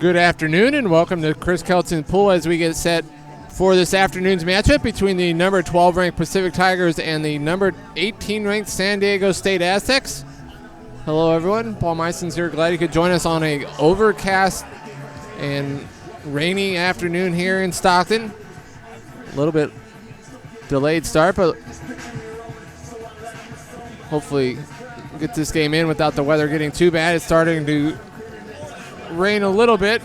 Good afternoon and welcome to Chris Kelton's Pool as we get set for this afternoon's matchup between the number 12 ranked Pacific Tigers and the number 18 ranked San Diego State Aztecs. Hello everyone, Paul Meissens here. Glad you could join us on a overcast and rainy afternoon here in Stockton. A little bit delayed start, but hopefully get this game in without the weather getting too bad. It's starting to rain a little bit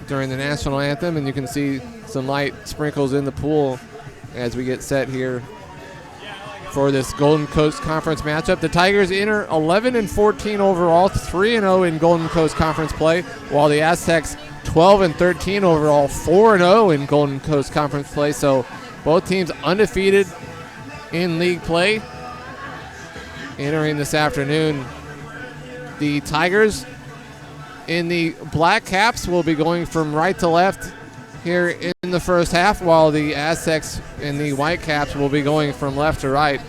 during the national anthem, and you can see some light sprinkles in the pool as we get set here for this Golden Coast Conference matchup. The Tigers enter 11-14 overall, 3-0 in Golden Coast Conference play, while the Aztecs 12-13 overall, 4-0 in Golden Coast Conference play. So both teams undefeated in league play entering this afternoon. The Tigers in the black caps will be going from right to left here in the first half, while the Aztecs in the white caps will be going from left to right.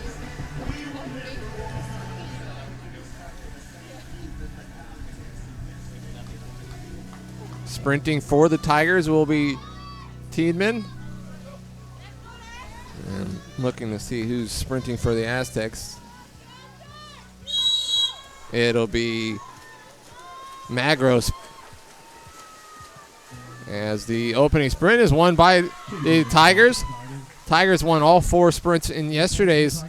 Sprinting for the Tigers will be Tiedemann. And looking to see who's sprinting for the Aztecs. It'll be Magros, as the opening sprint is won by the Tigers. Tigers won all four sprints in yesterday's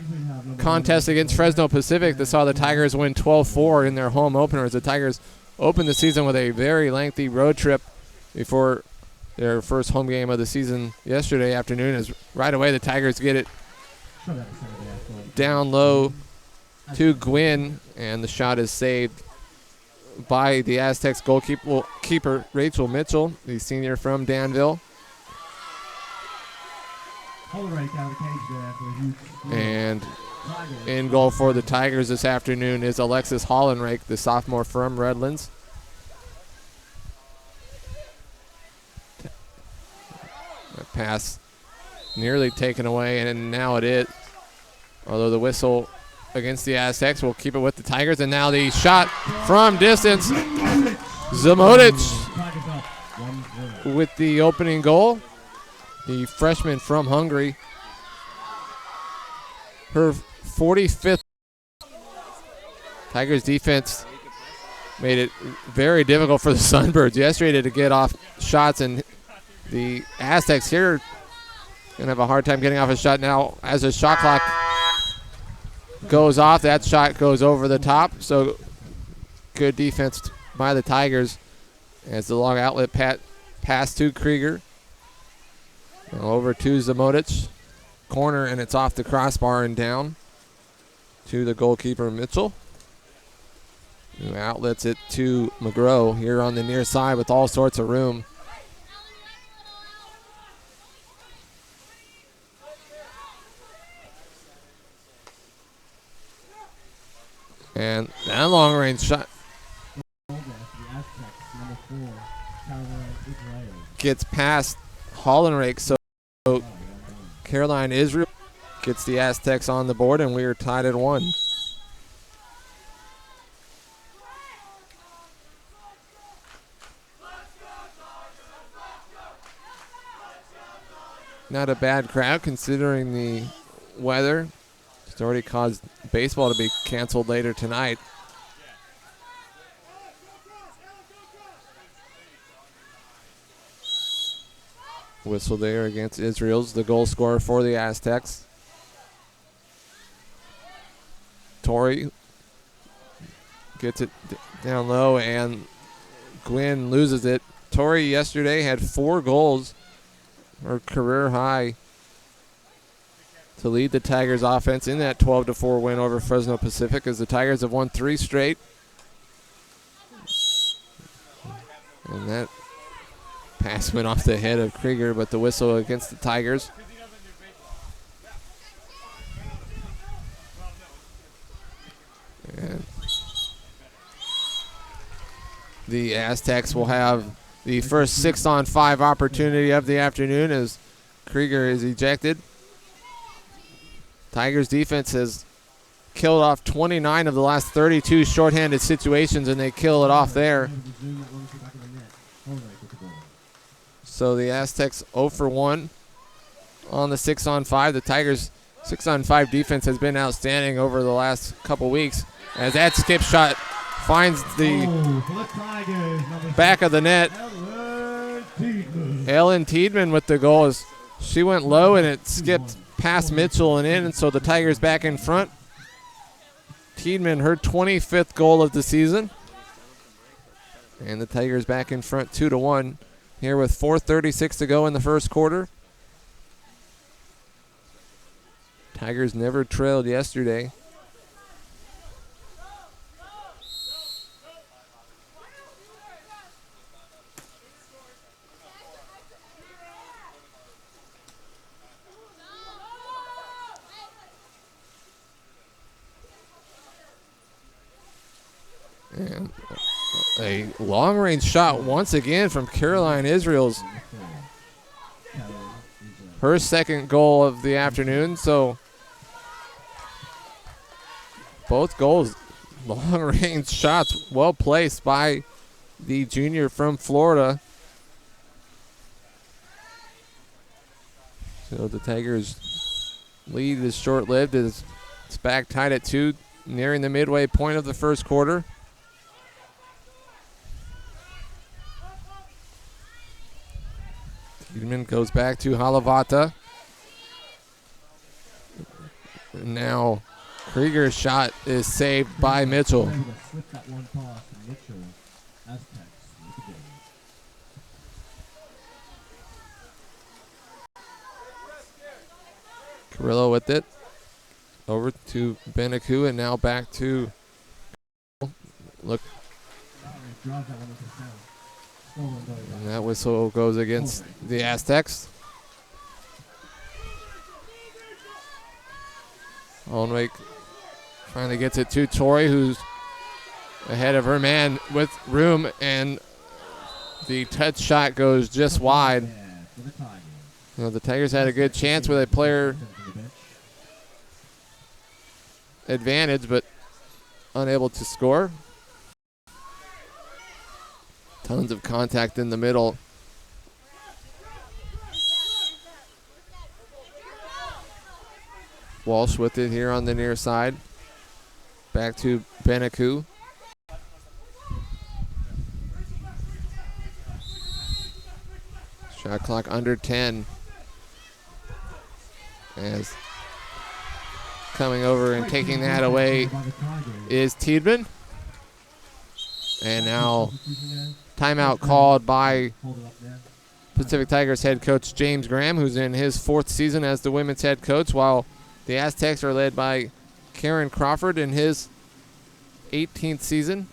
contest against Fresno Pacific that saw the Tigers win 12-4 in their home opener. As the Tigers opened the season with a very lengthy road trip before their first home game of the season yesterday afternoon, as right away the Tigers get it down low to Gwynn, and the shot is saved by the Aztecs goalkeeper Rachel Mitchell, the senior from Danville. And in goal for the Tigers this afternoon is Alexis Hollenreich, the sophomore from Redlands. That pass nearly taken away, and now it is. Although the whistle against the Aztecs will keep it with the Tigers, and now the shot from distance. Zamotic with the opening goal. The freshman from Hungary. Her 45th. Tigers defense made it very difficult for the Sunbirds yesterday to get off shots, and the Aztecs here going to have a hard time getting off a shot now as the shot clock goes off. That shot goes over the top, so good defense by the Tigers as the long outlet pass to Krieger. Now over to Zamotic. Corner, and it's off the crossbar and down to the goalkeeper Mitchell, who outlets it to McGrow here on the near side with all sorts of room. And that long-range shot gets past Hollenreich, so Caroline Israel gets the Aztecs on the board, and we are tied at 1. Not a bad crowd considering the weather. It's already caused baseball to be canceled later tonight. Whistle there against Israel's the goal scorer for the Aztecs. Torrey gets it down low, and Gwynn loses it. Torrey yesterday had 4 goals, her career high, to lead the Tigers offense in that 12-4 win over Fresno Pacific, as the Tigers have won 3 straight. And that pass went off the head of Krieger, but the whistle against the Tigers. And the Aztecs will have the first 6-on-5 opportunity of the afternoon as Krieger is ejected. Tigers defense has killed off 29 of the last 32 shorthanded situations, and they kill it off there. So the Aztecs 0 for 1 on the 6-on-5. The Tigers' 6-on-5 defense has been outstanding over the last couple weeks, as that skip shot finds the back of the net. Ellen Tiedman with the goal. She went low and it skipped past Mitchell and in, and so the Tigers back in front. Tiedman, her 25th goal of the season. And the Tigers back in front 2-1 here with 4:36 to go in the first quarter. Tigers never trailed yesterday. And a long-range shot once again from Caroline Israels. Her second goal of the afternoon. So both goals, long-range shots, well placed by the junior from Florida. So the Tigers' lead is short-lived. It's back tied at 2, nearing the midway point of the first quarter. Tiedman goes back to Halavata. And now Krieger's shot is saved by Mitchell. Carrillo with it. Over to Benaku, and now back to look. And that whistle goes against the Aztecs. Hollenweg finally gets it to Tori, who's ahead of her man with room, and the touch shot goes just wide. You know, the Tigers had a good chance with a player advantage, but unable to score. Tons of contact in the middle. Walsh with it here on the near side. Back to Benaku. Shot clock under 10. As coming over and taking that away is Tiedman. And now timeout called by Pacific Tigers head coach James Graham, who's in his 4th season as the women's head coach, while the Aztecs are led by Karen Crawford in his 18th season.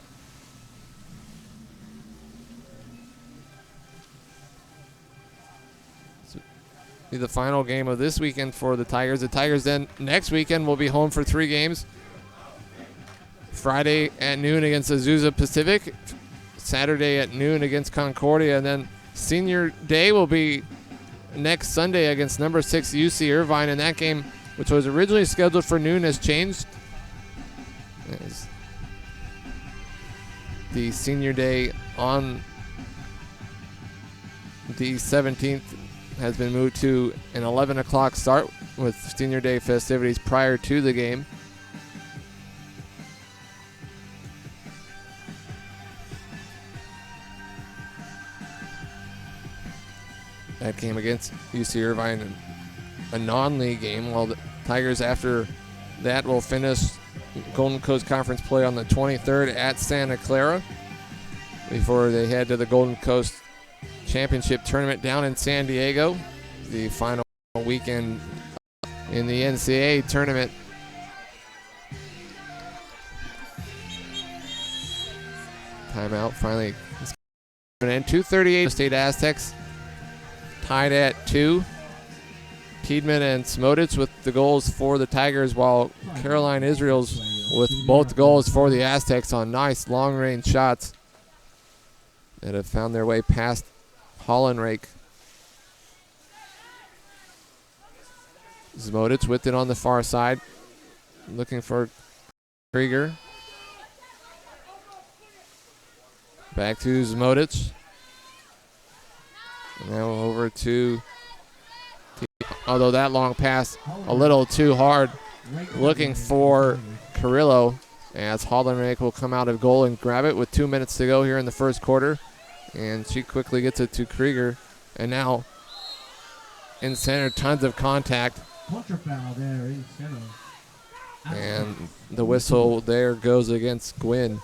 Be the final game of this weekend for the Tigers. The Tigers then next weekend will be home for 3 games. Friday at noon against Azusa Pacific, Saturday at noon against Concordia, and then Senior Day will be next Sunday against number 6 UC Irvine, and that game, which was originally scheduled for noon, has changed. As the Senior Day on the 17th has been moved to an 11 o'clock start with Senior Day festivities prior to the game. That game against UC Irvine, a non-league game, while the Tigers after that will finish Golden Coast Conference play on the 23rd at Santa Clara before they head to the Golden Coast Championship Tournament down in San Diego, the final weekend in the NCAA tournament. Timeout finally. And 2:38 State Aztecs tied at 2. Tiedman and Smodich with the goals for the Tigers, while Caroline Israels with both goals for the Aztecs on nice long-range shots that have found their way past Hollenrake. Smodich with it on the far side, looking for Krieger. Back to Zmodic. Now over to, although that long pass a little too hard, looking for Carrillo, as Hollenreich will come out of goal and grab it with 2 minutes to go here in the first quarter. And she quickly gets it to Krieger. And now in center, tons of contact. And the whistle there goes against Gwynn.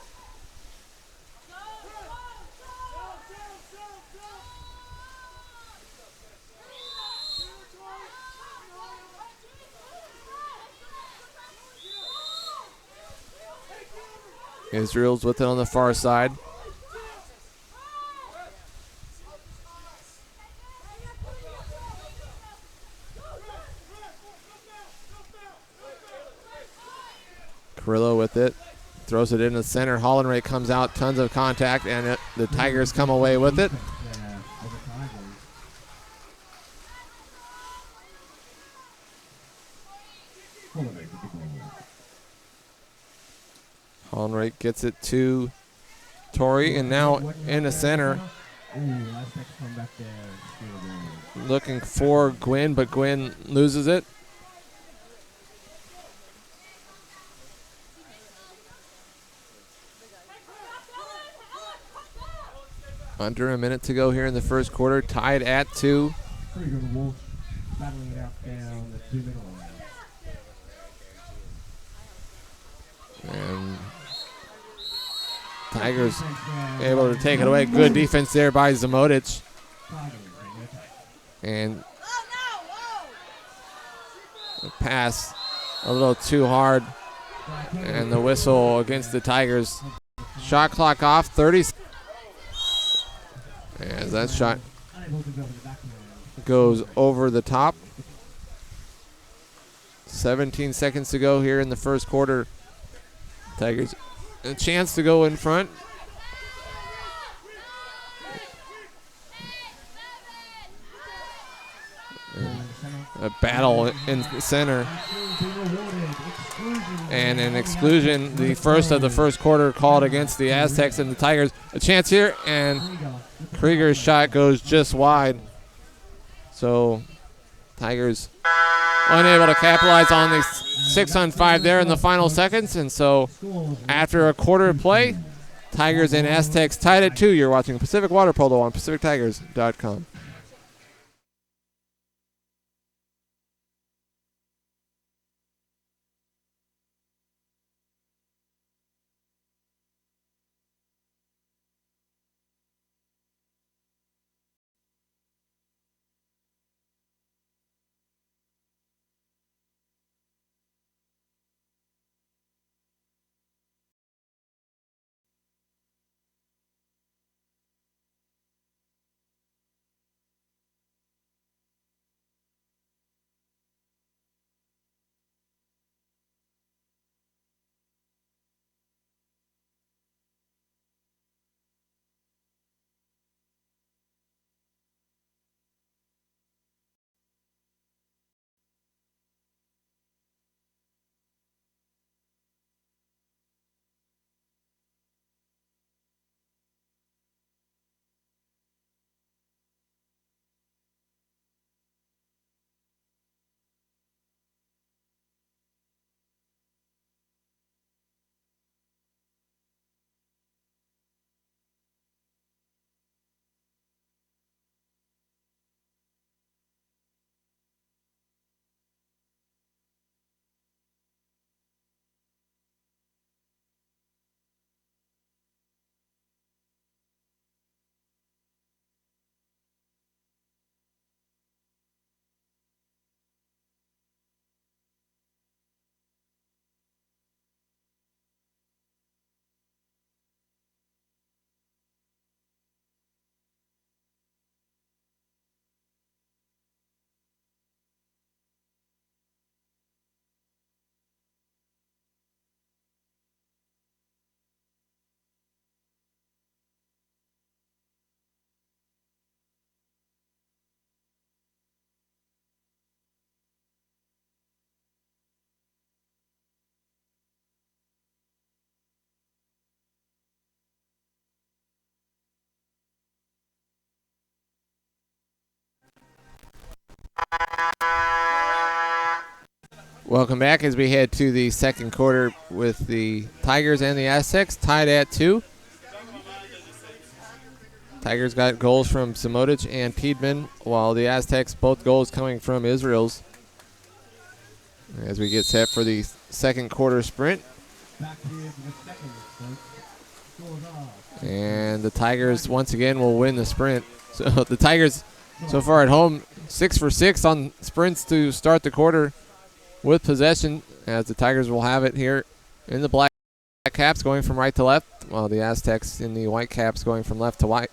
Israel's with it on the far side. Carrillo with it. Throws it in the center. Hollenreich comes out. Tons of contact, and the Tigers come away with it. Hollenreich gets it to Torrey, and now in the center. Looking for Gwynn, but Gwynn loses it. Under a minute to go here in the first quarter, tied at 2. And Tigers able to take it away. Good defense there by Zmodic. And the pass a little too hard. And the whistle against the Tigers. Shot clock off, 30. As that shot goes over the top. 17 seconds to go here in the first quarter. Tigers a chance to go in front. A battle in the center. And an exclusion, the first of the first quarter, called against the Aztecs, and the Tigers a chance here, and Krieger's shot goes just wide. So Tigers unable to capitalize on the 6-on-5 there in the final seconds. And so after a quarter of play, Tigers and Aztecs tied at 2. You're watching Pacific Water Polo on PacificTigers.com. Welcome back as we head to the second quarter with the Tigers and the Aztecs tied at 2. Tigers got goals from Samotic and Tiedman, while the Aztecs both goals coming from Israel's. As we get set for the second quarter sprint. And the Tigers once again will win the sprint. So the Tigers so far at home 6 for 6 on sprints to start the quarter with possession, as the Tigers will have it here in the black caps going from right to left, while the Aztecs in the white caps going from left to right,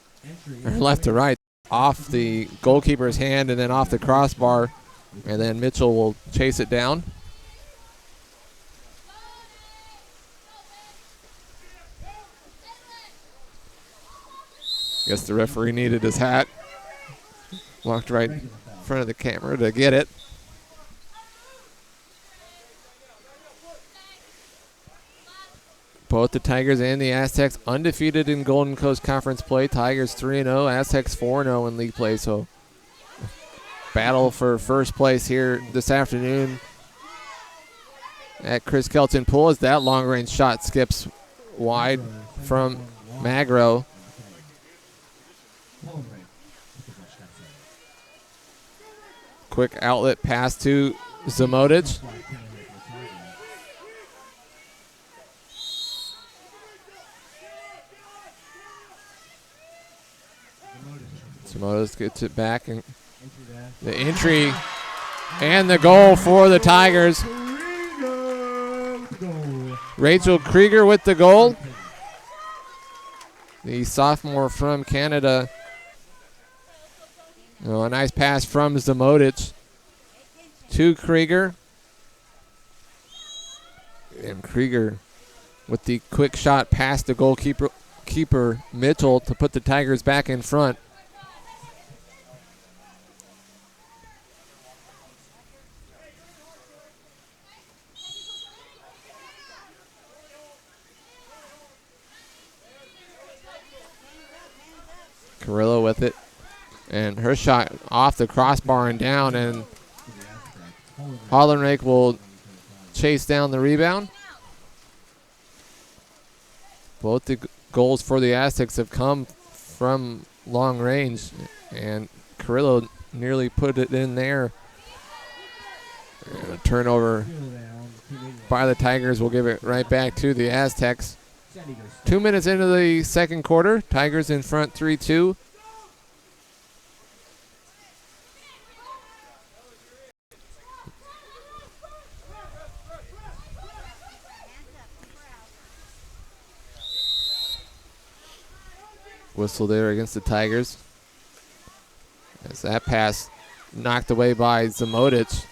or left to right, off the goalkeeper's hand and then off the crossbar, and then Mitchell will chase it down. Guess the referee needed his hat. Walked right in front of the camera to get it. Both the Tigers and the Aztecs undefeated in Golden Coast Conference play. Tigers 3-0, Aztecs 4-0 in league play. So battle for first place here this afternoon at Chris Kelton Pool as that long-range shot skips wide from Magro. Quick outlet pass to Zamotic. Zamotic gets it back, and the entry and the goal for the Tigers. Rachel Krieger with the goal. The sophomore from Canada. Oh, a nice pass from Zamotic to Krieger. And Krieger with the quick shot past the goalkeeper Mitchell to put the Tigers back in front. Carrillo with it. And her shot off the crossbar and down, and Hollenrake will chase down the rebound. Both the goals for the Aztecs have come from long range, and Carrillo nearly put it in there. And a turnover by the Tigers will give it right back to the Aztecs. 2 minutes into the second quarter, Tigers in front 3-2. Whistle there against the Tigers. As that pass knocked away by Zamotic.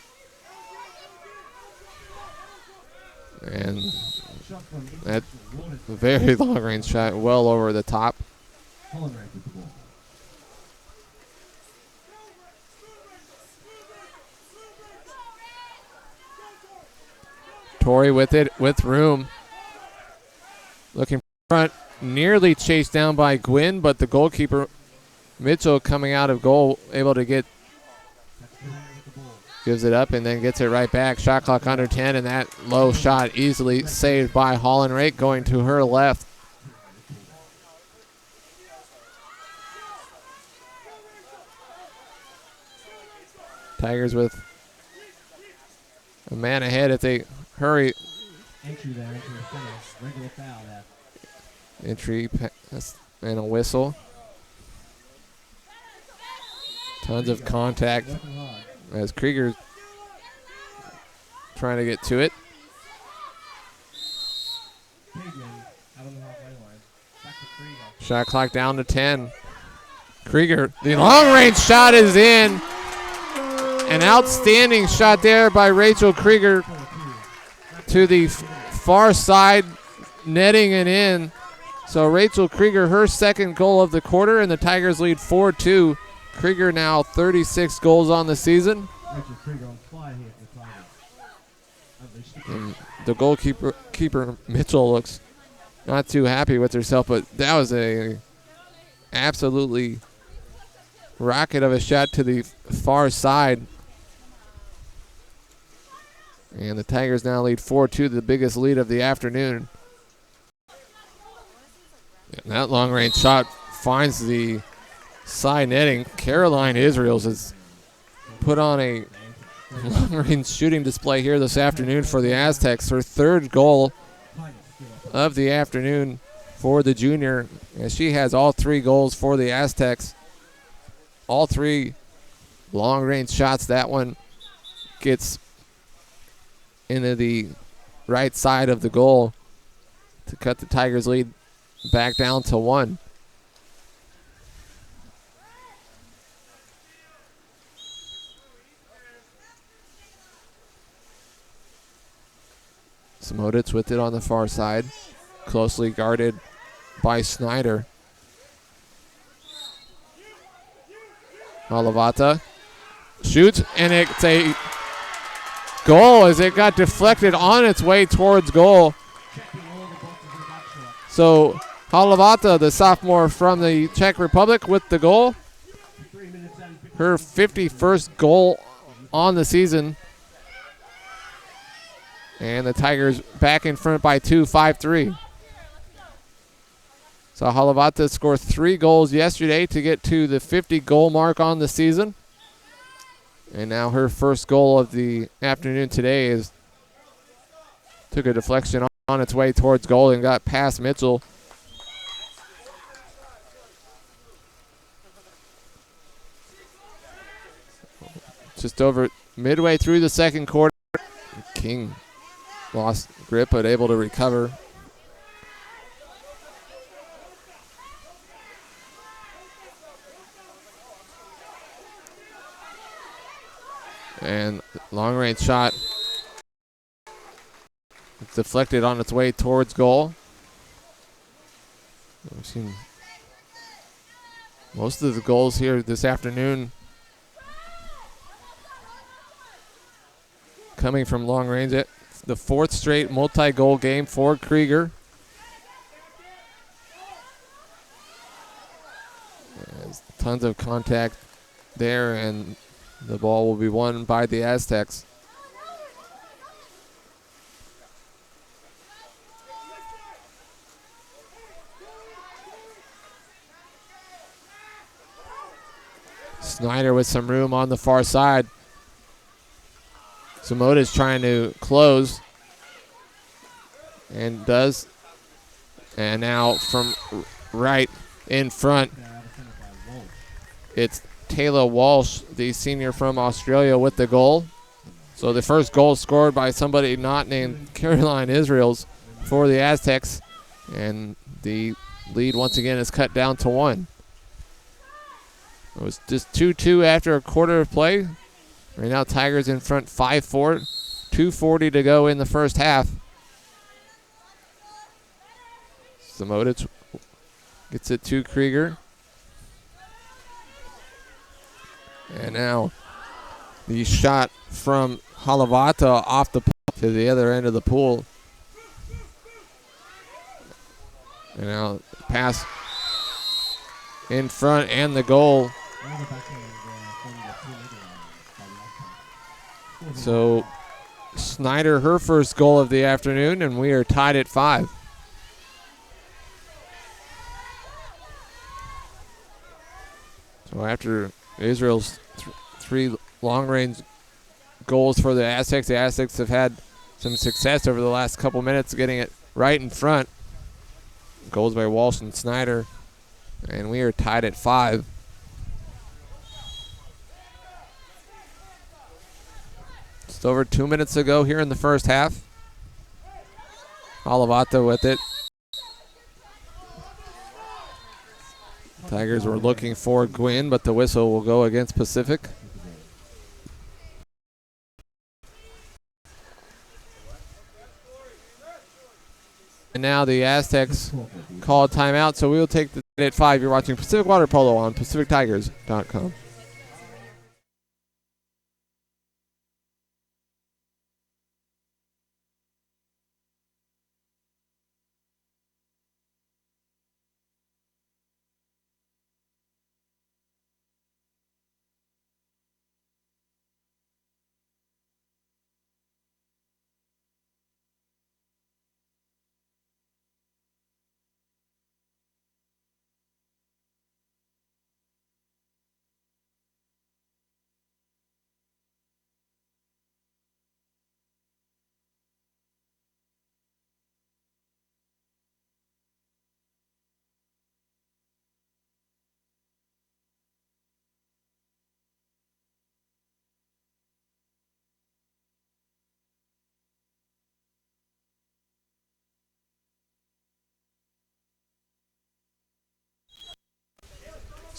And that very long range shot well over the top. Torrey with it, with room. Looking front. Nearly chased down by Gwynn, but the goalkeeper, Mitchell, coming out of goal, able to get, gives it up and then gets it right back. Shot clock under 10, and that low shot easily saved by Hollenrake going to her left. Tigers with a man ahead if they hurry. Entry there, into the center. Regular foul there. Entry pass and a whistle. Tons of contact as Krieger trying to get to it. Shot clock down to 10. Krieger, the long range shot is in. An outstanding shot there by Rachel Krieger to the far side, netting it in. So Rachel Krieger, her second goal of the quarter, and the Tigers lead 4-2. Krieger now 36 goals on the season. And the goalkeeper Mitchell looks not too happy with herself, but that was a absolutely rocket of a shot to the far side. And the Tigers now lead 4-2, the biggest lead of the afternoon. And that long-range shot finds the side netting. Caroline Israels has put on a long-range shooting display here this afternoon for the Aztecs. Her third goal of the afternoon for the junior, as she has all 3 goals for the Aztecs. All 3 long-range shots. That one gets into the right side of the goal to cut the Tigers' lead back down to 1. Smoditz with it on the far side, closely guarded by Snyder. Malavata shoots, and it's a goal as it got deflected on its way towards goal. So Halavata, the sophomore from the Czech Republic, with the goal. Her 51st goal on the season. And the Tigers back in front by 2, 5-3. So Halavata scored 3 goals yesterday to get to the 50-goal mark on the season. And now her first goal of the afternoon today took a deflection on its way towards goal and got past Mitchell. Just over midway through the second quarter. King lost grip but able to recover. And long range shot deflected on its way towards goal. We've seen most of the goals here this afternoon coming from long range. The 4th straight multi-goal game for Krieger. There's tons of contact there, and the ball will be won by the Aztecs. Snyder with some room on the far side. Samoda's trying to close and does. And now from right in front, it's Taylor Walsh, the senior from Australia, with the goal. So the first goal scored by somebody not named Caroline Israels for the Aztecs. And the lead once again is cut down to 1. It was just 2-2 after a quarter of play. Right now Tigers in front 5-4. 2:40 to go in the first half. Samoditz gets it to Krieger. And now the shot from Halavata off the puck to the other end of the pool. And now pass in front and the goal. So Snyder, her first goal of the afternoon, and we are tied at 5. So after Israel's 3 long-range goals for the Aztecs have had some success over the last couple minutes getting it right in front. Goals by Walsh and Snyder, and we are tied at 5. Just over 2 minutes to go here in the first half. Alavata with it. Tigers were looking for Gwynn, but the whistle will go against Pacific. And now the Aztecs call a timeout, so we will take the at 5. You're watching Pacific Water Polo on PacificTigers.com.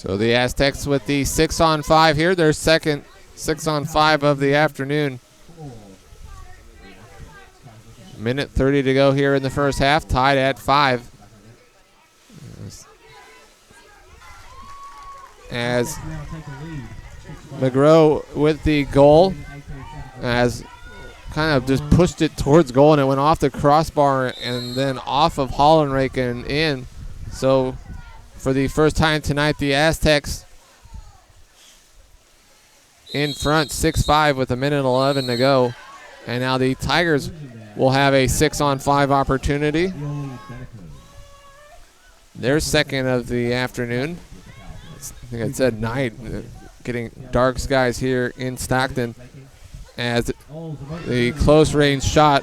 So the Aztecs with the 6-on-5 here, their second 6-on-5 of the afternoon. Minute 30 to go here in the first half, tied at 5. As McGraw with the goal, as kind of just pushed it towards goal, and it went off the crossbar and then off of Hollenreich and in. So for the first time tonight, the Aztecs in front 6-5 with 1:11 to go. And now the Tigers will have a 6-on-5 opportunity. Their second of the afternoon. I think I said night, getting dark skies here in Stockton, as the close range shot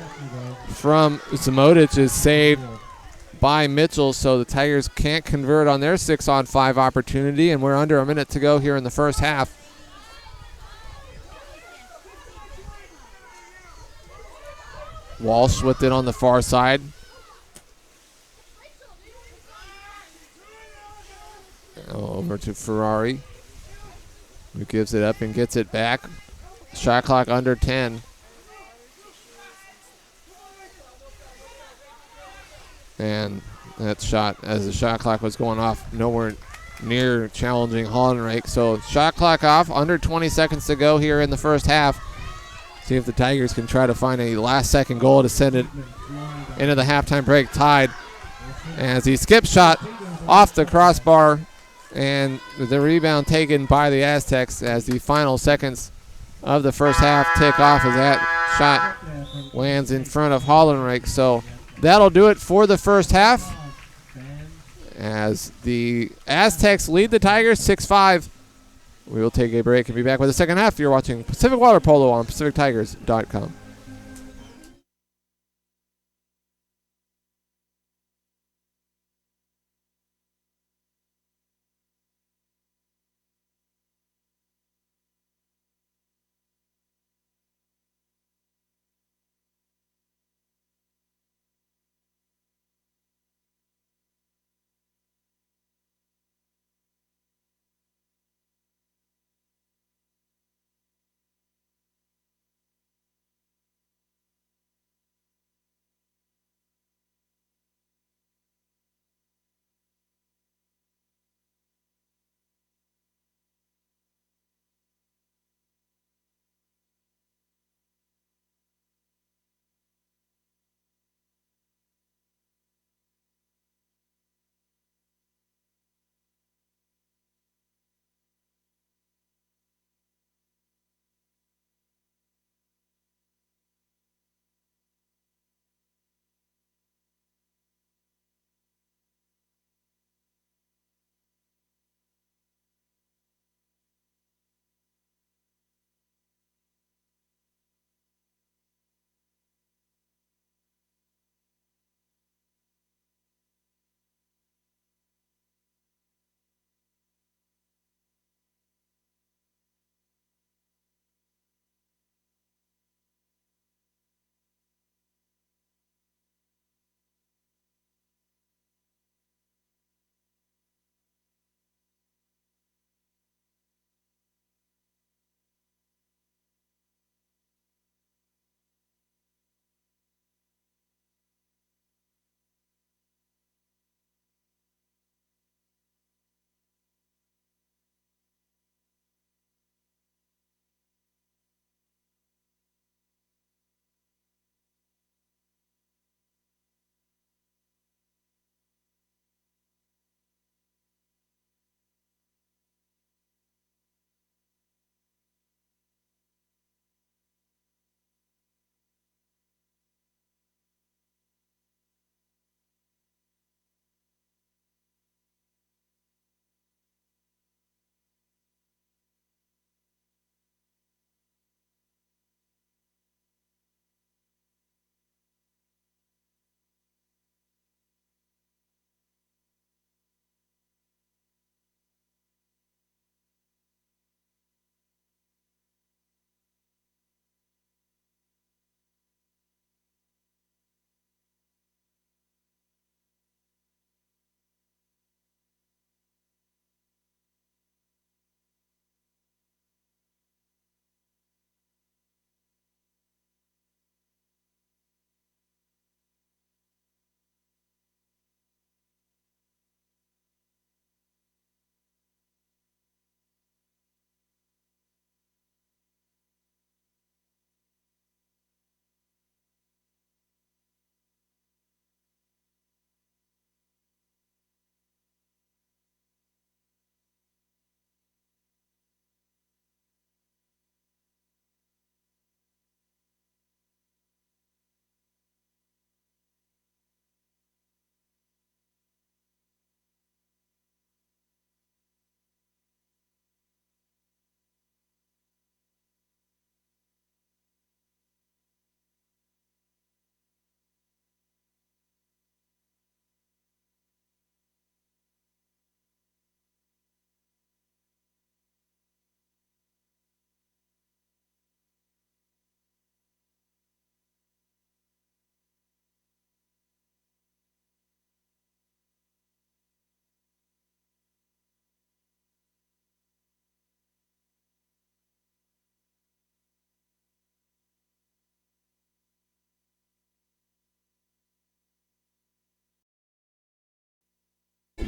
from Zamodic is saved by Mitchell, so the Tigers can't convert on their 6-on-5 opportunity, and we're under a minute to go here in the first half. Walsh with it on the far side. Over to Ferrari, who gives it up and gets it back. Shot clock under 10. And that shot, as the shot clock was going off, nowhere near challenging Hollenreich. So shot clock off, under 20 seconds to go here in the first half. See if the Tigers can try to find a last-second goal to send it into the halftime break tied. As he skip shot off the crossbar, and the rebound taken by the Aztecs as the final seconds of the first half tick off as that shot lands in front of Hollenreich. So that'll do it for the first half, as the Aztecs lead the Tigers 6-5. We will take a break and be back with the second half. You're watching Pacific Water Polo on PacificTigers.com.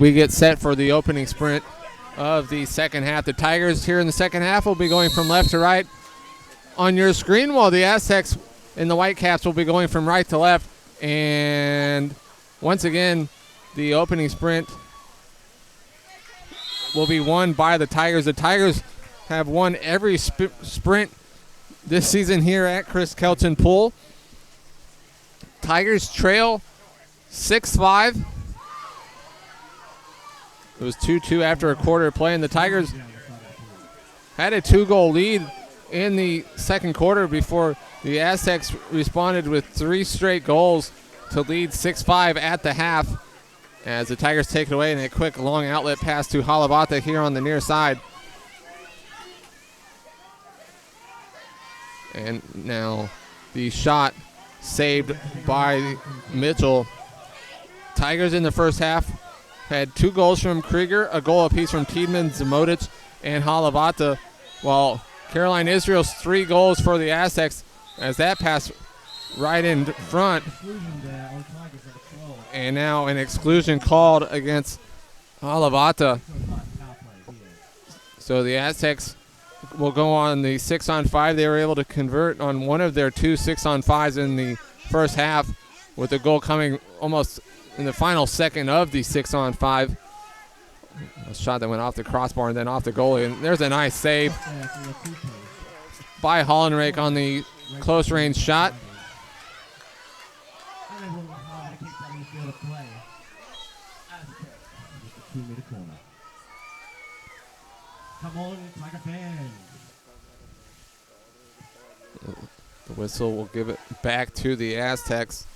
we get set for the opening sprint of the second half. The Tigers here in the second half will be going from left to right on your screen, while the Aztecs in the Whitecaps will be going from right to left. And once again, the opening sprint will be won by the Tigers. The Tigers have won every sprint this season here at Chris Kelton Pool. Tigers trail 6-5. It was 2-2 after a quarter of play, and the Tigers had a 2-goal lead in the second quarter before the Aztecs responded with 3 straight goals to lead 6-5 at the half, as the Tigers take it away in a quick long outlet pass to Halavata here on the near side. And now the shot saved by Mitchell. Tigers in the first half had 2 goals from Krieger, a goal apiece from Tiedman, Zamotic, and Halavata, while Caroline Israel's 3 goals for the Aztecs, as that pass right in front. And now an exclusion called against Halavata. So the Aztecs will go on the 6-on-5. They were able to convert on one of their 2 6-on-5s in the first half, with the goal coming almost in the final second of the 6-on-5. A shot that went off the crossbar and then off the goalie. And there's a nice save by Hollenrake on the close range shot. Come on, Tiger fans. The whistle will give it back to the Aztecs.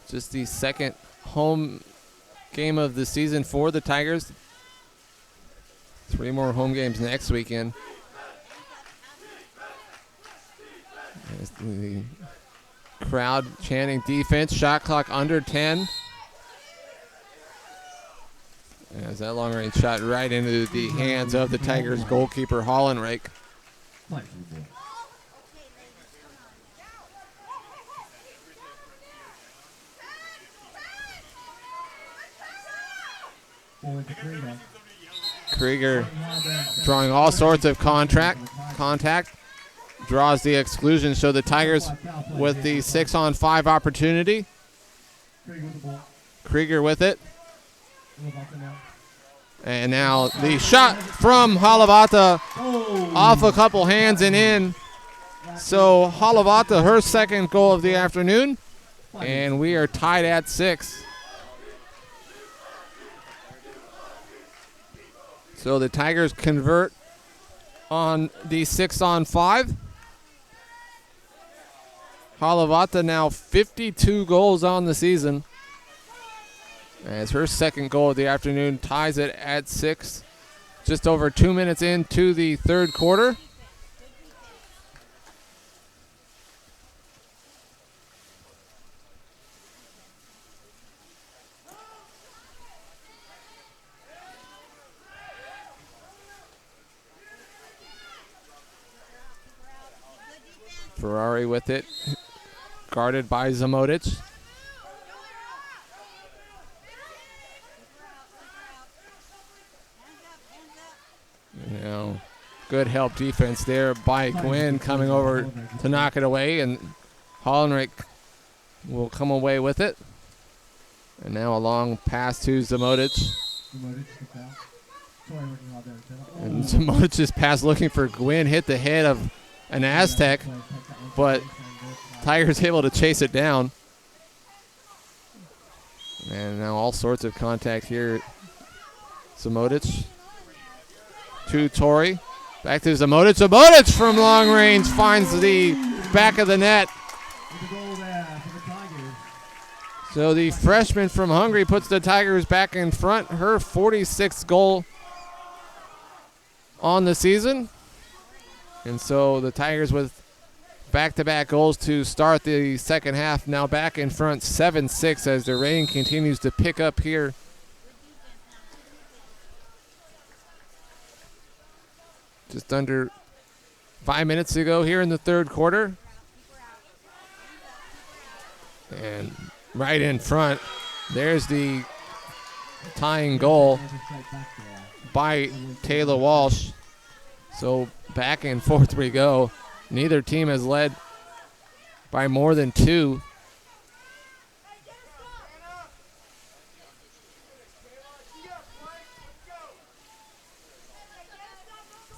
Just the second home game of the season for the Tigers. 3 more home games next weekend. As the crowd chanting defense, shot clock under 10. As that long-range shot right into the hands of the Tigers goalkeeper, Hollenrake. Krieger drawing all sorts of contact, draws the exclusion, so the Tigers with the 6-on-5 opportunity. Krieger with it. And now the shot from Halavata off a couple hands and in. So Halavata, her second goal of the afternoon, and we are tied at 6. So the Tigers convert on the 6-on-5. Halavata now 52 goals on the season, as her second goal of the afternoon ties it at 6. Just over 2 minutes into the third quarter. Ferrari with it, guarded by Zamotic. Now, good help defense there by Gwynn, coming over to knock it away, and Hollenrake will come away with it. And now a long pass to Zamotic. And Zamotic's pass looking for Gwynn hit the head of an Aztec, but Tigers able to chase it down. And now all sorts of contact here. Zamotic to Torrey. Back to Zamotic. Zamotic from long range finds the back of the net. So the freshman from Hungary puts the Tigers back in front. Her 46th goal on the season. And so the Tigers with back-to-back goals to start the second half, now back in front 7-6 as the rain continues to pick up here. Just under 5 minutes to go here in the third quarter. And right in front, there's the tying goal by Taylor Walsh. So back and forth we go. Neither team has led by more than 2.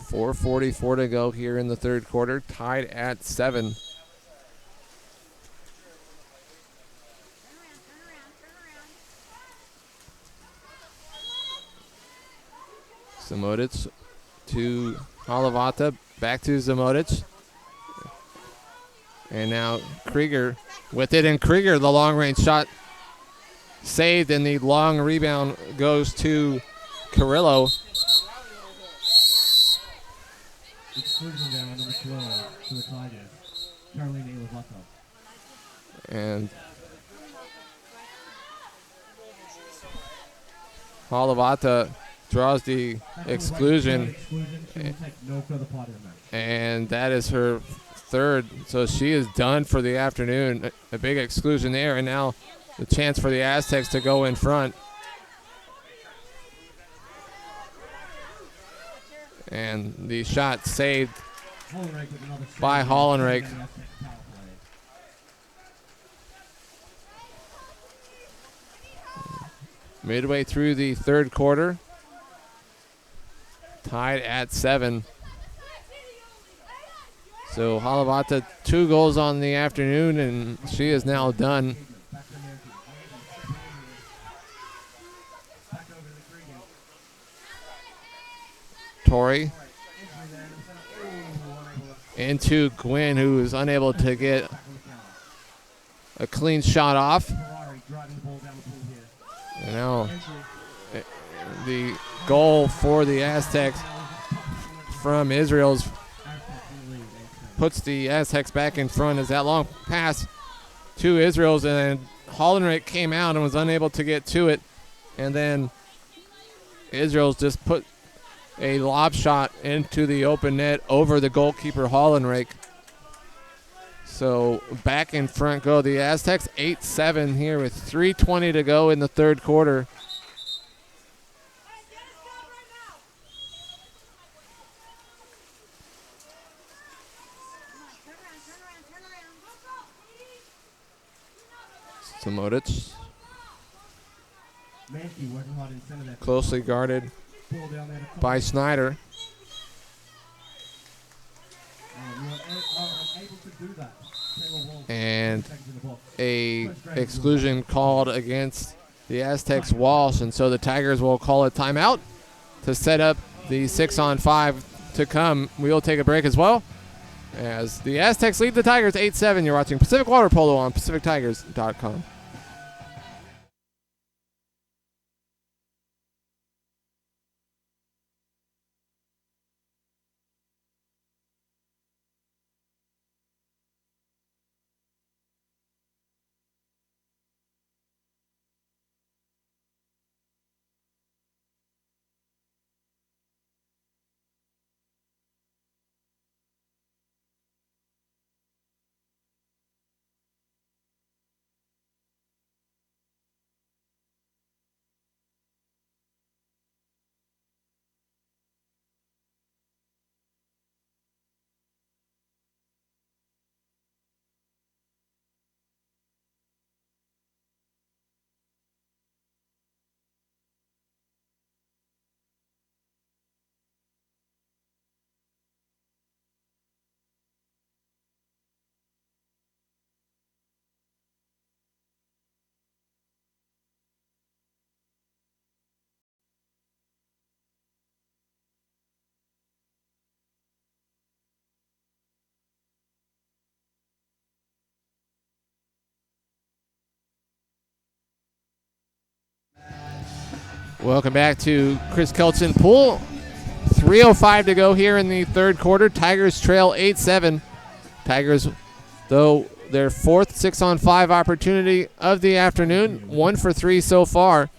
.444 to go here in the third quarter, tied at 7. Zamodic to Halavata, back to Zamodic. And now Krieger with it, and Krieger, the long-range shot saved, and the long rebound goes to Carrillo. Exclusion there on number 12 to the Tigers. Carolina Iwavato. And Halavata draws the exclusion, and that is her third, so she is done for the afternoon. A big exclusion there, and now the chance for the Aztecs to go in front. And the shot saved by Hollenreich. Midway through the third quarter, tied at 7. So Halavata, 2 goals on the afternoon, and she is now done. Torrey into Gwynn, who is unable to get a clean shot off. And now the goal for the Aztecs from Israel's puts the Aztecs back in front as that long pass to Israel's, and Hollenreich came out and was unable to get to it. And then Israel's just put a lob shot into the open net over the goalkeeper Hollenreich. So back in front go the Aztecs, 8-7 here with 3:20 to go in the third quarter. Samodic, closely guarded by Snyder. And a exclusion called against the Aztecs Walsh, and so the Tigers will call a timeout to set up the 6-on-5 to come. We will take a break as well as the Aztecs lead the Tigers 8-7. You're watching Pacific Water Polo on PacificTigers.com. Welcome back to Chris Kelton Pool. 3:05 to go here in the third quarter. Tigers trail 8-7. Tigers, though, their fourth 6-on-5 opportunity of the afternoon. 1 for 3 so far.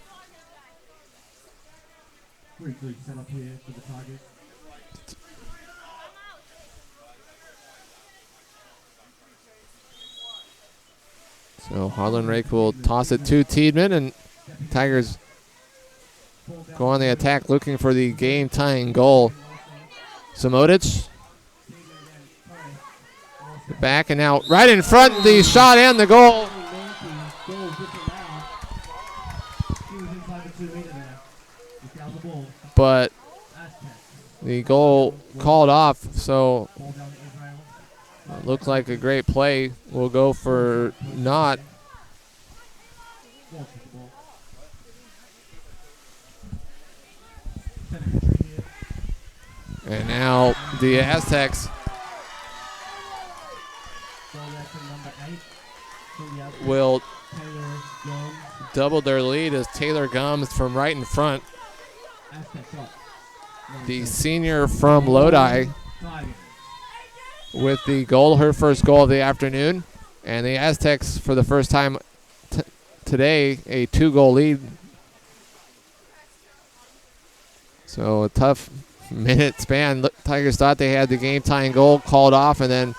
So Harlan Rake will toss it to Tiedemann, and Tigers go on the attack looking for the game-tying goal. Samotic back and out right in front, the shot and the goal. But the goal called off, so it looked like a great play. Will go for naught. And now the Aztecs will double their lead as Taylor Gums from right in front, the senior from Lodi, with the goal, her first goal of the afternoon. And the Aztecs, for the first time today, a 2-goal lead. So a tough minute span. Tigers thought they had the game-tying goal called off, and then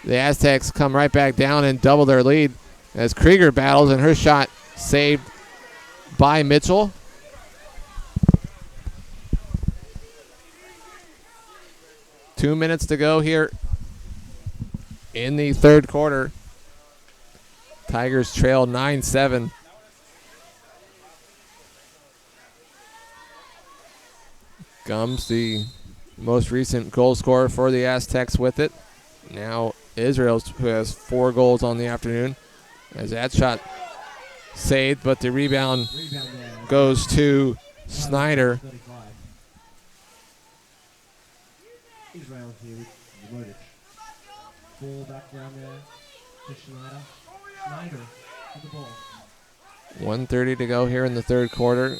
the Aztecs come right back down and double their lead as Krieger battles, and her shot saved by Mitchell. Two minutes to go here in the third quarter. Tigers trail 9-7. Gums, the most recent goal scorer for the Aztecs, with it. Now Israel's, who has 4 goals on the afternoon, as that shot saved, but the rebound goes to Snyder. Israel here with Samotic. Ball back down there to Schneider. Schneider with the ball. 1:30 to go here in the third quarter.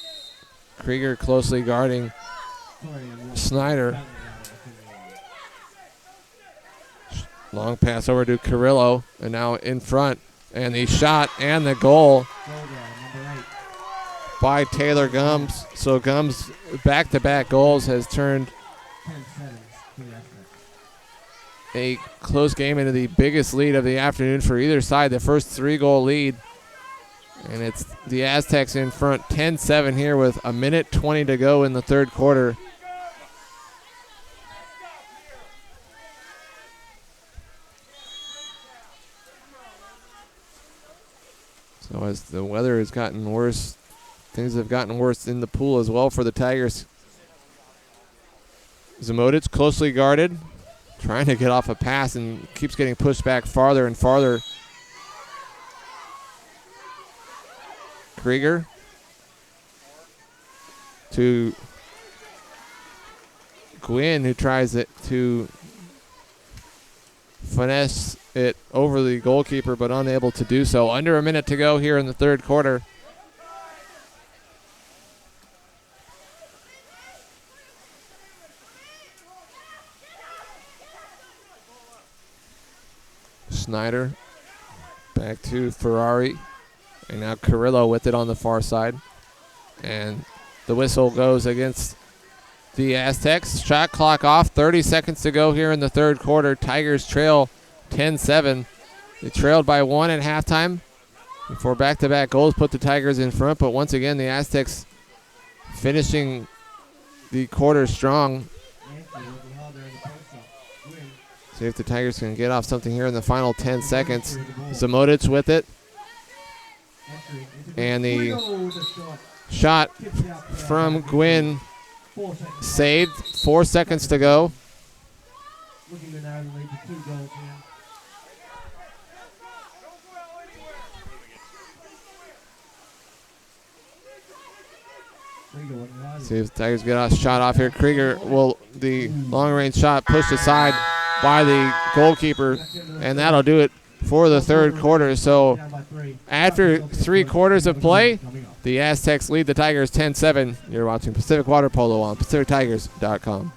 Krieger closely guarding Snyder. Long pass over to Carrillo, and now in front. And the shot and the goal by Taylor Gums. So Gums' back-to-back goals has turned a close game into the biggest lead of the afternoon for either side. The first 3-goal lead. And it's the Aztecs in front 10-7 here with 1:20 to go in the third quarter. So as the weather has gotten worse, things have gotten worse in the pool as well for the Tigers. Zamotic closely guarded, trying to get off a pass and keeps getting pushed back farther and farther. Krieger to Gwynn, who tries it to finesse it over the goalkeeper, but unable to do so. Under a minute to go here in the third quarter. Snyder back to Ferrari, and now Carrillo with it on the far side. And the whistle goes against the Aztecs. Shot clock off, 30 seconds to go here in the third quarter. Tigers trail 10-7. They trailed by 1 at halftime before back-to-back goals put the Tigers in front, but once again the Aztecs finishing the quarter strong. See if the Tigers can get off something here in the final 10 seconds. Zamotic with it. And the shot from Gwynn saved. 4 seconds to go. See if the Tigers get a shot off here. Krieger will, the long-range shot pushed aside by the goalkeeper, and that'll do it for the third quarter. So after 3 quarters of play, the Aztecs lead the Tigers 10-7. You're watching Pacific Water Polo on PacificTigers.com.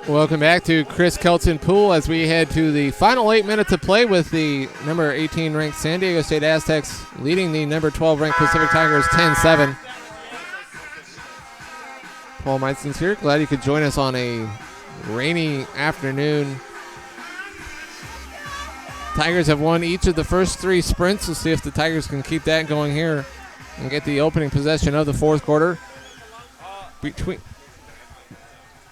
Welcome back to Chris Kelton Pool as we head to the final 8 minutes of play with the number 18 ranked San Diego State Aztecs leading the number 12 ranked Pacific Tigers 10-7. Paul Meidson's here. Glad you could join us on a rainy afternoon. Tigers have won each of the first 3 sprints. We'll see if the Tigers can keep that going here and get the opening possession of the fourth quarter.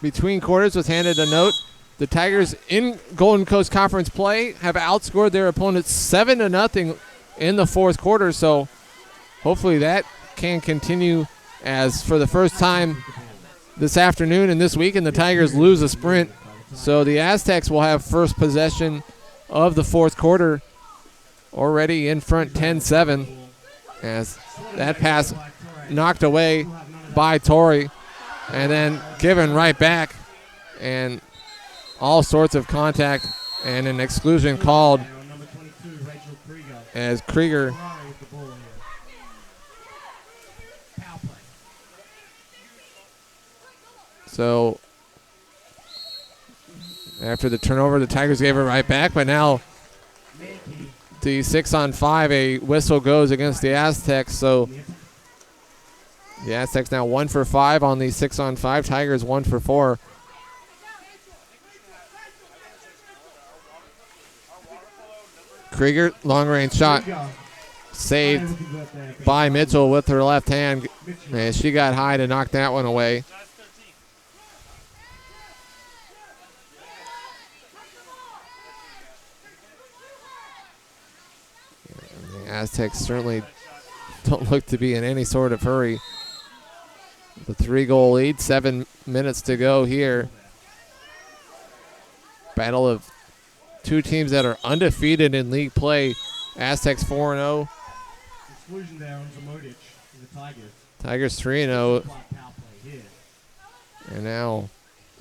Between quarters was handed a note. The Tigers in Golden Coast Conference play have outscored their opponents 7-0 in the fourth quarter. So hopefully that can continue, as for the first time this afternoon and this weekend, the Tigers lose a sprint. So the Aztecs will have first possession of the fourth quarter, already in front 10-7, as that pass knocked away by Torrey and then given right back, and all sorts of contact and an exclusion called as Krieger so after the turnover, the Tigers gave it right back, but now the 6-on-5, a whistle goes against the Aztecs. So the Aztecs now 1 for 5 on the 6-on-5. Tigers 1 for 4. Krieger, long range shot, saved by Mitchell with her left hand, and she got high to knock that one away. Aztecs certainly don't look to be in any sort of hurry. The 3-goal lead, 7 minutes to go here. Battle of two teams that are undefeated in league play. Aztecs 4-0. Exclusion there on Zamodic for the Tigers. Tigers 3-0. And now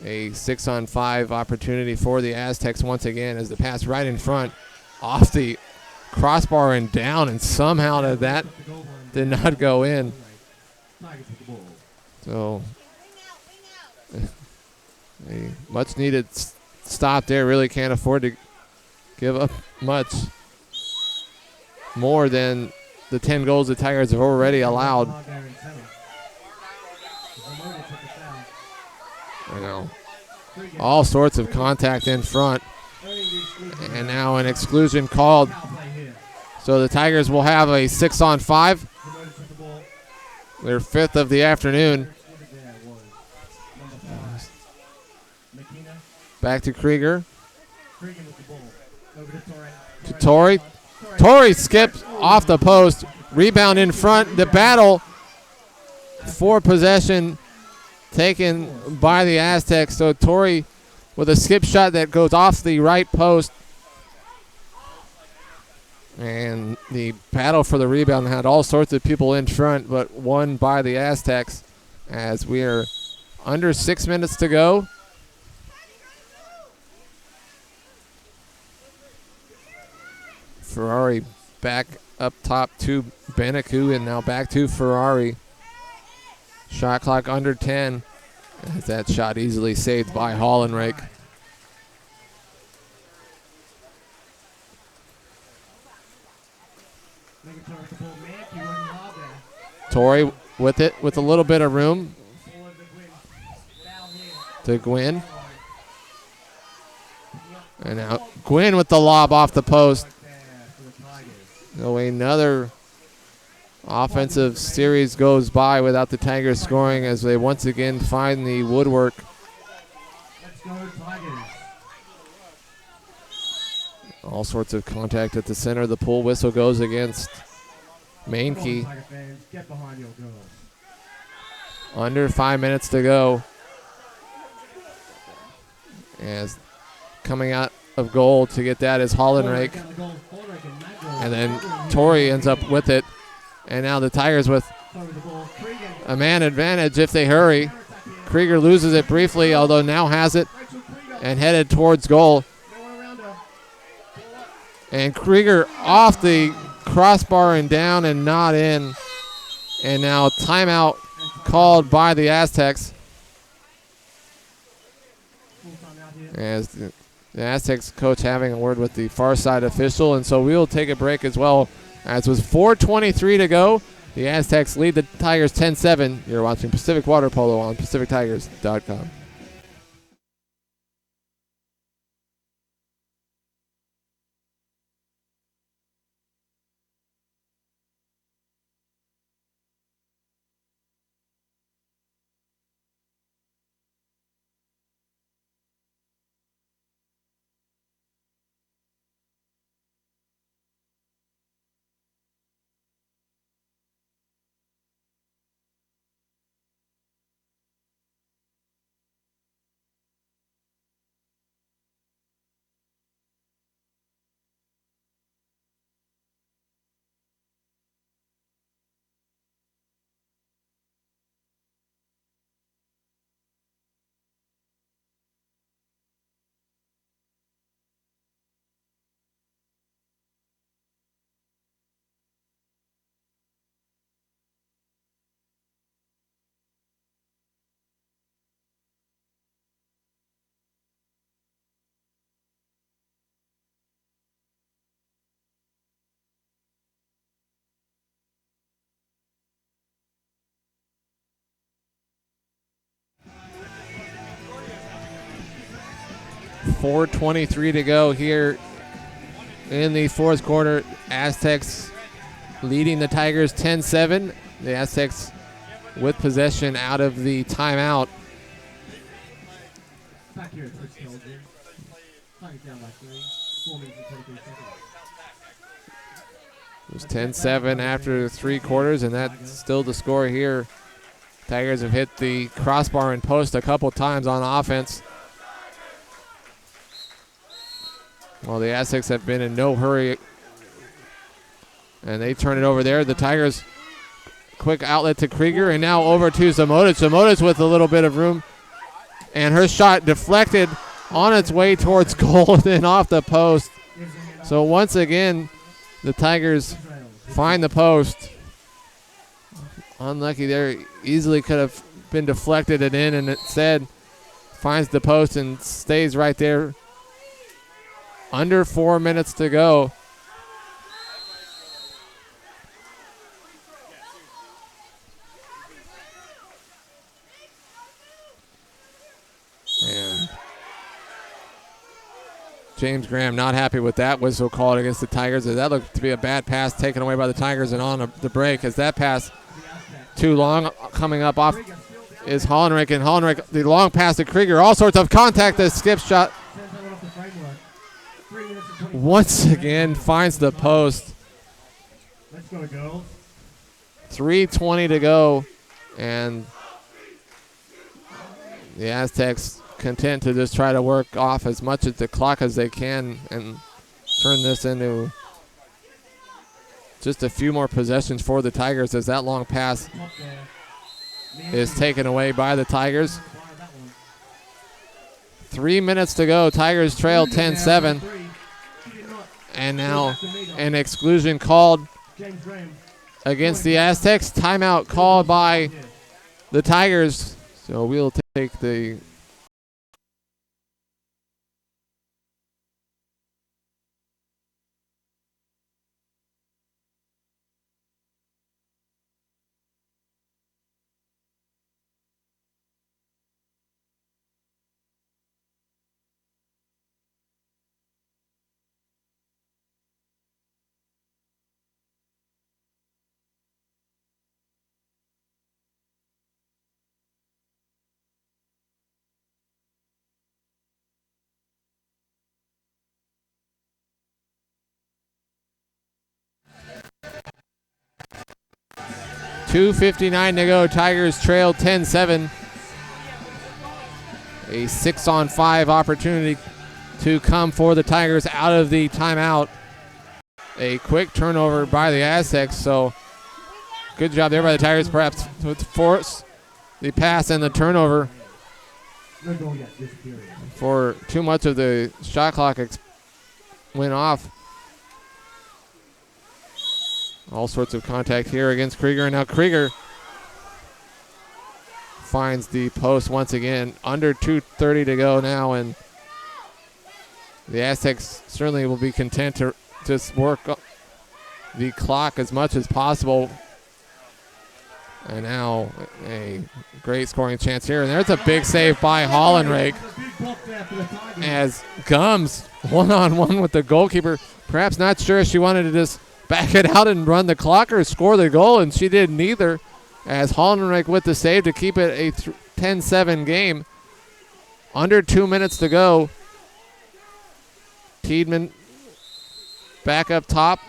a 6-on-5 opportunity for the Aztecs once again, as the pass right in front off the crossbar and down, and somehow that did not go in. So a much needed stop there. Really can't afford to give up much more than the 10 goals the Tigers have already allowed. I know. All sorts of contact in front. And now an exclusion called. So the Tigers will have a 6-on-5. Their 5th of the afternoon. Back to Krieger. To Torrey. Torrey skips off the post. Rebound in front. The battle for possession taken by the Aztecs. So Torrey with a skip shot that goes off the right post. And the battle for the rebound had all sorts of people in front, but won by the Aztecs, as we are under 6 minutes to go. Ferrari back up top to Benaku, and now back to Ferrari. Shot clock under 10. As that shot easily saved by Hollenrake. Torrey with it, with a little bit of room to Gwynn. And now Gwynn with the lob off the post. So another offensive series goes by without the Tigers scoring, as they once again find the woodwork. All sorts of contact at the center. The pool whistle goes against Mainkey. Under 5 minutes to go. As coming out of goal to get that is Hollenrake. And then Torrey ends up with it. And now the Tigers with a man advantage if they hurry. Krieger loses it briefly, although now has it and headed towards goal. And Krieger off the crossbar and down and not in. And now timeout called by the Aztecs. as the Aztecs coach having a word with the far side official, and so we'll take a break as well, as was 4:23 to go. The Aztecs lead the Tigers 10-7. You're watching Pacific Water Polo on PacificTigers.com. .423 to go here in the fourth quarter. Aztecs leading the Tigers 10-7. The Aztecs with possession out of the timeout. Back here at Tigers down by 3. 4 minutes and 23 seconds. It was 10-7 after 3 quarters, and that's still the score here. Tigers have hit the crossbar and post a couple times on offense. Well, the Aztecs have been in no hurry, and they turn it over there. The Tigers, quick outlet to Krieger, and now over to Zamotic. Zamotic with a little bit of room, and her shot deflected on its way towards goal and then off the post. So once again, the Tigers find the post. Unlucky there, easily could have been deflected and in, and instead finds the post and stays right there. Under 4 minutes to go. And James Graham not happy with that whistle called against the Tigers. That looked to be a bad pass taken away by the Tigers, and on the break as that pass too long. Coming up off is Hollenrich, and Hollenrich, the long pass to Krieger. All sorts of contact. The skip shot once again finds the post. Let's go, girls. 3:20 to go, and the Aztecs content to just try to work off as much of the clock as they can and turn this into just a few more possessions for the Tigers, as that long pass is taken away by the Tigers. 3 minutes to go. Tigers trail 10-7. And now an exclusion called against the Aztecs. Timeout called by the Tigers. So we'll take the .2:59 to go. Tigers trail 10-7. A 6-on-5 opportunity to come for the Tigers out of the timeout. A quick turnover by the Aztecs, so good job there by the Tigers, perhaps to force the pass and the turnover for too much of the shot clock went off. All sorts of contact here against Krieger, and now Krieger finds the post once again. Under 2:30 to go now, and The Aztecs certainly will be content to just work the clock as much as possible. And now a great scoring chance here. And there's a big save by Hollenrake as Gums one-on-one with the goalkeeper. Perhaps not sure if she wanted to just back it out and run the clock or score the goal, and she did neither, as Hollenrake with the save to keep it a 10-7 game. Under 2 minutes to go. Tiedemann back up top.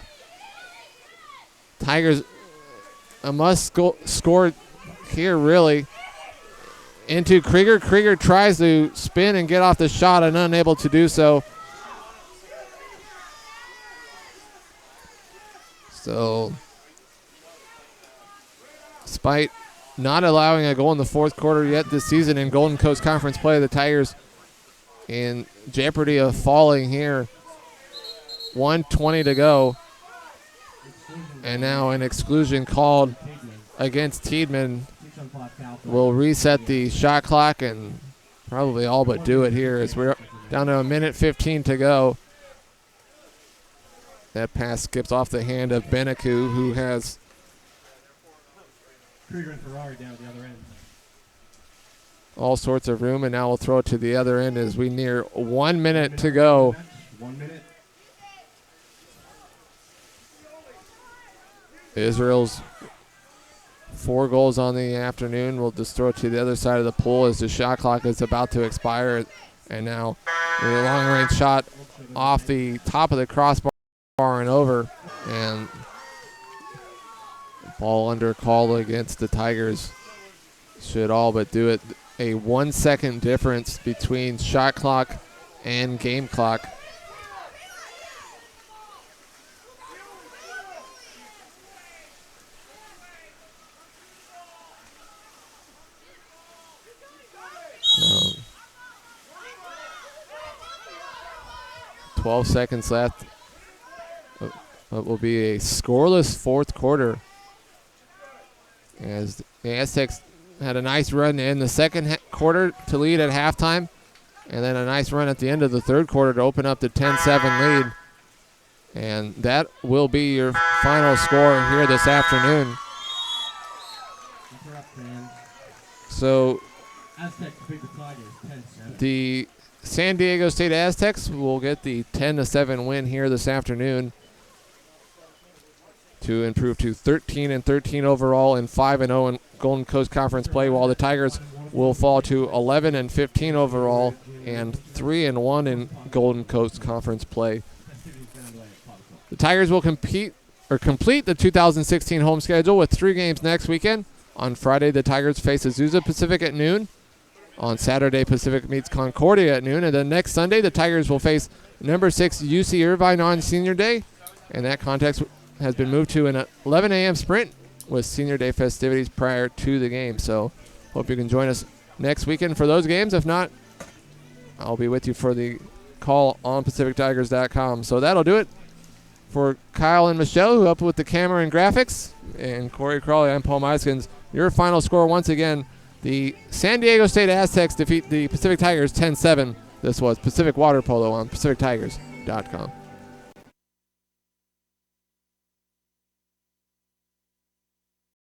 Tigers a must score here, really. Into Krieger. Krieger tries to spin and get off the shot and unable to do so. So, despite not allowing a goal in the fourth quarter yet this season in Golden Coast Conference play, the Tigers in jeopardy of falling here. 1:20 to go. And now an exclusion called against Tiedemann will reset the shot clock and probably all but do it here as we're down to 1:15 to go. That pass skips off the hand of Beneku, who has all sorts of room, and now we'll throw it to the other end as we near 1 minute to go. 1 minute. Israel's 4 goals on the afternoon. We'll just throw it to the other side of the pool as the shot clock is about to expire. And now the long-range shot off the top of the crossbar and over. And ball under call against the Tigers. Should all but do it. A 1 second difference between shot clock and game clock. Um, 12 seconds left. It will be a scoreless fourth quarter as the Aztecs had a nice run in the second quarter to lead at halftime, and then a nice run at the end of the third quarter to open up the 10-7 lead. And that will be your final score here this afternoon. So the San Diego State Aztecs will get the 10-7 win here this afternoon to improve to 13-13 overall and 5-0 in Golden Coast Conference play, while the Tigers will fall to 11-15 overall and 3-1 in Golden Coast Conference play. The Tigers will complete the 2016 home schedule with 3 games next weekend. On Friday, the Tigers face Azusa Pacific at noon. On Saturday, Pacific meets Concordia at noon. And then next Sunday, the Tigers will face number 6 UC Irvine on Senior Day. And that contest has been moved to an 11 a.m. sprint with Senior Day festivities prior to the game. So hope you can join us next weekend for those games. If not, I'll be with you for the call on PacificTigers.com. So that'll do it for Kyle and Michelle, who helped with the camera and graphics, and Corey Crawley. I'm Paul Meiskens. Your final score once again, the San Diego State Aztecs defeat the Pacific Tigers 10-7. This was Pacific Water Polo on PacificTigers.com.